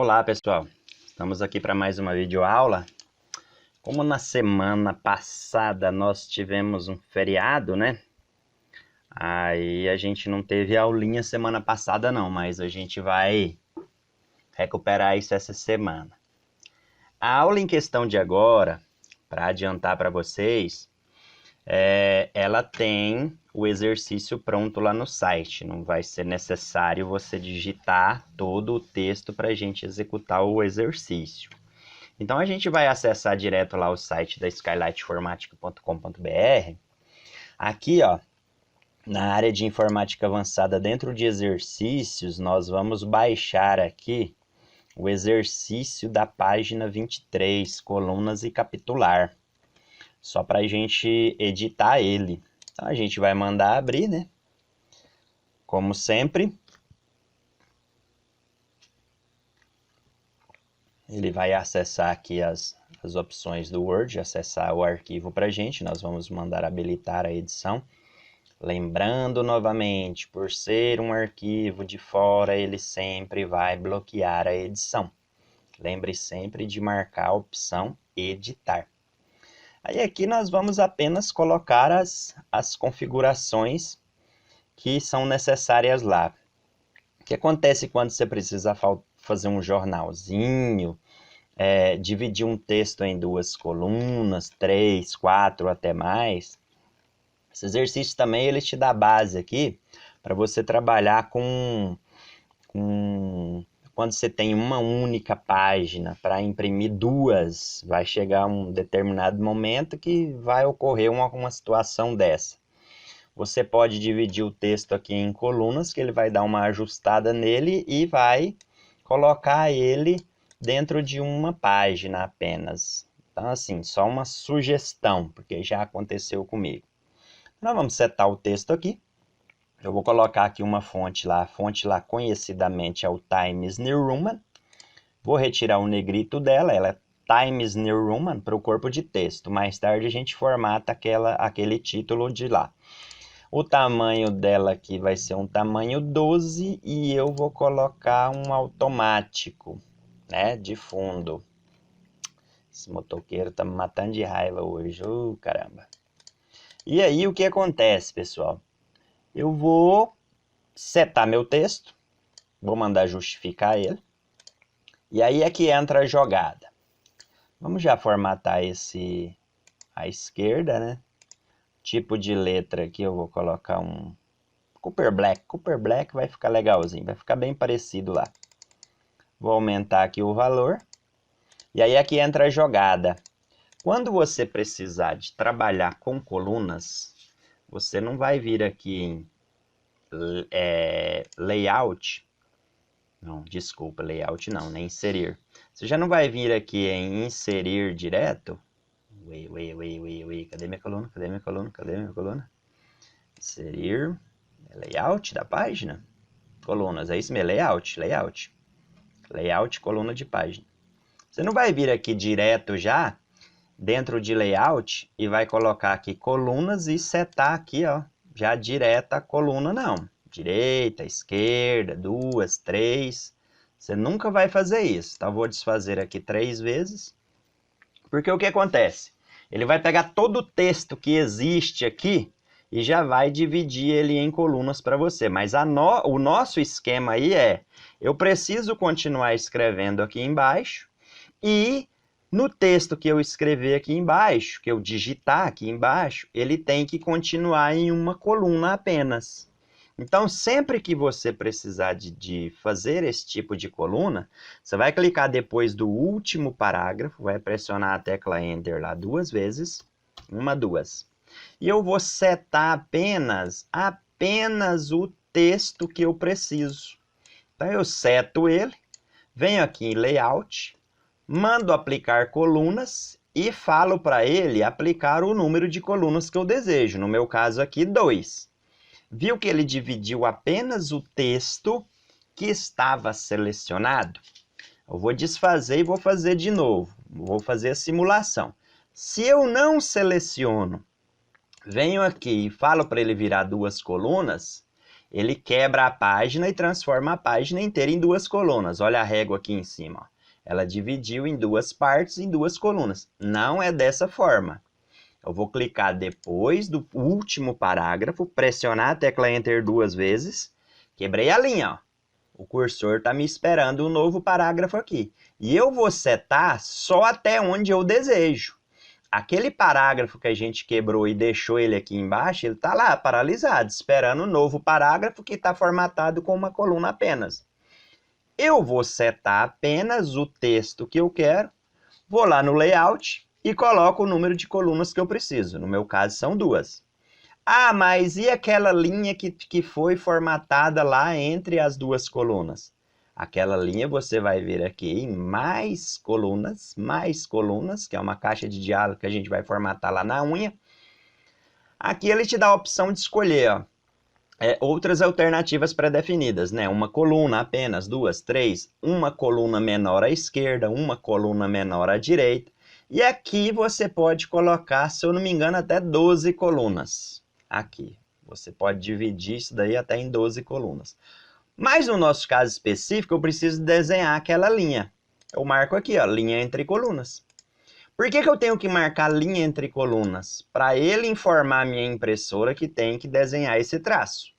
Olá pessoal, estamos aqui para mais uma videoaula. Como na semana passada nós tivemos um feriado, né? Aí a gente não teve aulinha semana passada não, mas a gente vai recuperar isso essa semana. A aula em questão de agora, para adiantar para vocês, ela tem o exercício pronto lá no site. Não vai ser necessário você digitar todo o texto para a gente executar o exercício. Então a gente vai acessar direto lá o site da skylightinformatica.com.br. Aqui, ó, na área de informática avançada, dentro de exercícios, nós vamos baixar aqui o exercício da página 23, colunas e capitular. Só para a gente editar ele. Então a gente vai mandar abrir, né? Como sempre. Ele vai acessar aqui as opções do Word, acessar o arquivo para a gente. Nós vamos mandar habilitar a edição. Lembrando novamente, por ser um arquivo de fora, ele sempre vai bloquear a edição. Lembre sempre de marcar a opção editar. Aí aqui nós vamos apenas colocar as configurações que são necessárias lá. O que acontece quando você precisa fazer um jornalzinho, dividir um texto em 2 colunas, 3, 4, até mais? Esse exercício também ele te dá base aqui para você trabalhar com quando você tem uma única página para imprimir 2, vai chegar um determinado momento que vai ocorrer uma situação dessa. Você pode dividir o texto aqui em colunas, que ele vai dar uma ajustada nele e vai colocar ele dentro de uma página apenas. Então, assim, só uma sugestão, porque já aconteceu comigo. Nós vamos setar o texto aqui. Eu vou colocar aqui uma fonte lá. A fonte lá conhecidamente é o Times New Roman. Vou retirar o negrito dela. Ela é Times New Roman para o corpo de texto. Mais tarde a gente formata aquele título de lá. O tamanho dela aqui vai ser um tamanho 12 e eu vou colocar um automático, né, de fundo. Esse motoqueiro tá me matando de raiva hoje, caramba. E aí o que acontece, pessoal? Eu vou setar meu texto, vou mandar justificar ele, e aí é que entra a jogada. Vamos já formatar esse à esquerda, né? Tipo de letra aqui eu vou colocar um Cooper Black. Cooper Black vai ficar legalzinho, vai ficar bem parecido lá. Vou aumentar aqui o valor. E aí aqui entra a jogada. Quando você precisar de trabalhar com colunas, você não vai vir aqui em layout. Não, desculpa, layout não, nem inserir. Você já não vai vir aqui em inserir direto. Cadê minha coluna? Cadê minha coluna? Cadê minha coluna? Inserir. Layout da página. Colunas, é isso mesmo, layout. Layout, coluna de página. Você não vai vir aqui direto já, dentro de layout, e vai colocar aqui colunas e setar aqui, ó, já direto a coluna, não. Direita, esquerda, 2, 3. Você nunca vai fazer isso. Então, eu vou desfazer aqui 3 vezes. Porque o que acontece? Ele vai pegar todo o texto que existe aqui e já vai dividir ele em colunas para você. Mas o nosso esquema aí eu preciso continuar escrevendo aqui embaixo e no texto que eu escrever aqui embaixo, que eu digitar aqui embaixo, ele tem que continuar em uma coluna apenas. Então, sempre que você precisar de fazer esse tipo de coluna, você vai clicar depois do último parágrafo, vai pressionar a tecla Enter lá 2 vezes, 1, 2. E eu vou setar apenas o texto que eu preciso. Então, eu seto ele, venho aqui em Layout, mando aplicar colunas e falo para ele aplicar o número de colunas que eu desejo. No meu caso aqui, 2. Viu que ele dividiu apenas o texto que estava selecionado? Eu vou desfazer e vou fazer de novo. Vou fazer a simulação. Se eu não seleciono, venho aqui e falo para ele virar 2 colunas, Ele quebra a página e transforma a página inteira em duas colunas. Olha a régua aqui em cima. Ó. Ela dividiu em duas partes, em duas colunas. Não é dessa forma. Eu vou clicar depois do último parágrafo, pressionar a tecla Enter 2 vezes. Quebrei a linha, ó. O cursor está me esperando um novo parágrafo aqui. E eu vou setar só até onde eu desejo. Aquele parágrafo que a gente quebrou e deixou ele aqui embaixo, ele está lá, paralisado, esperando um novo parágrafo que está formatado com uma coluna apenas. Eu vou setar apenas o texto que eu quero, vou lá no layout e coloco o número de colunas que eu preciso. No meu caso, são 2. Ah, mas e aquela linha que foi formatada lá entre as duas colunas? Aquela linha você vai ver aqui em mais colunas, que é uma caixa de diálogo que a gente vai formatar lá na unha. Aqui ele te dá a opção de escolher, ó, outras alternativas pré-definidas, né? Uma coluna apenas, 2, 3, uma coluna menor à esquerda, uma coluna menor à direita. E aqui você pode colocar, se eu não me engano, até 12 colunas. Aqui, você pode dividir isso daí até em 12 colunas. Mas no nosso caso específico, eu preciso desenhar aquela linha. Eu marco aqui, ó, linha entre colunas. Por que eu tenho que marcar linha entre colunas? Para ele informar a minha impressora que tem que desenhar esse traço.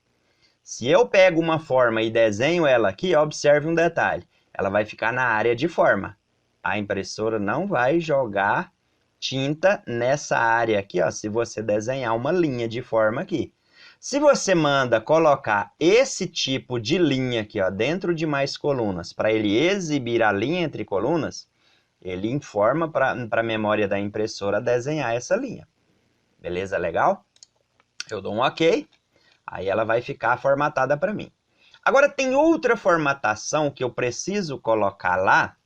Se eu pego uma forma e desenho ela aqui, observe um detalhe. Ela vai ficar na área de forma. A impressora não vai jogar tinta nessa área aqui, ó, se você desenhar uma linha de forma aqui. Se você manda colocar esse tipo de linha aqui, ó, dentro de mais colunas, para ele exibir a linha entre colunas, ele informa para a memória da impressora desenhar essa linha. Beleza? Legal? Eu dou um OK, aí ela vai ficar formatada para mim. Agora tem outra formatação que eu preciso colocar lá,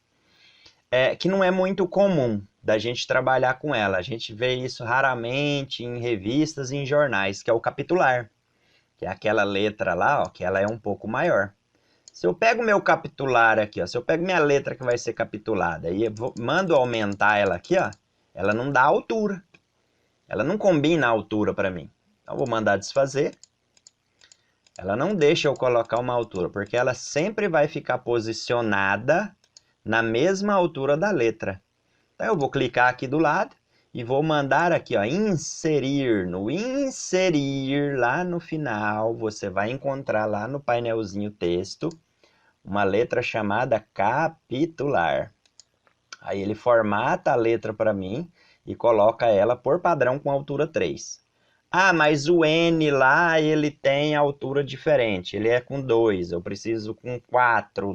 que não é muito comum da gente trabalhar com ela. A gente vê isso raramente em revistas e em jornais, que é o capitular, que é aquela letra lá, ó, que ela é um pouco maior. Se eu pego meu capitular aqui, ó, se eu pego minha letra que vai ser capitulada e mando aumentar ela aqui, ó, ela não dá altura. Ela não combina a altura para mim. Então, eu vou mandar desfazer. Ela não deixa eu colocar uma altura, porque ela sempre vai ficar posicionada na mesma altura da letra. Então, eu vou clicar aqui do lado e vou mandar aqui, ó, inserir. No inserir, lá no final, você vai encontrar lá no painelzinho texto uma letra chamada capitular. Aí ele formata a letra para mim e coloca ela por padrão com altura 3. Ah, mas o N lá, ele tem altura diferente. Ele é com 2. Eu preciso com 4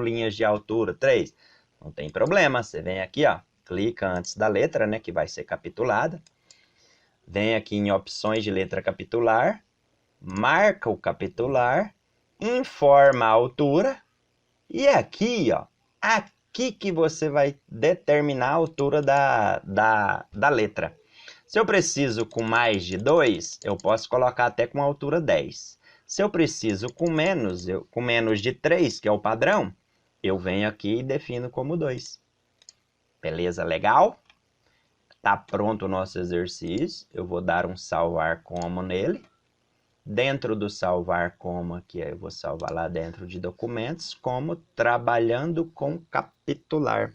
linhas de altura. 3. Não tem problema. Você vem aqui, ó, clica antes da letra, né, que vai ser capitulada. Vem aqui em opções de letra capitular. Marca o capitular. Informa a altura. E aqui, ó, aqui que você vai determinar a altura da letra. Se eu preciso com mais de 2, eu posso colocar até com altura 10. Se eu preciso com menos de 3, que é o padrão, eu venho aqui e defino como 2. Beleza? Legal? Tá pronto o nosso exercício. Eu vou dar um salvar como nele. Dentro do salvar como aqui, eu vou salvar lá dentro de documentos, como trabalhando com capitular.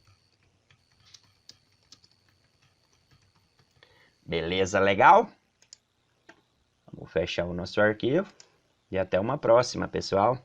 Beleza, legal? Vamos fechar o nosso arquivo e até uma próxima, pessoal.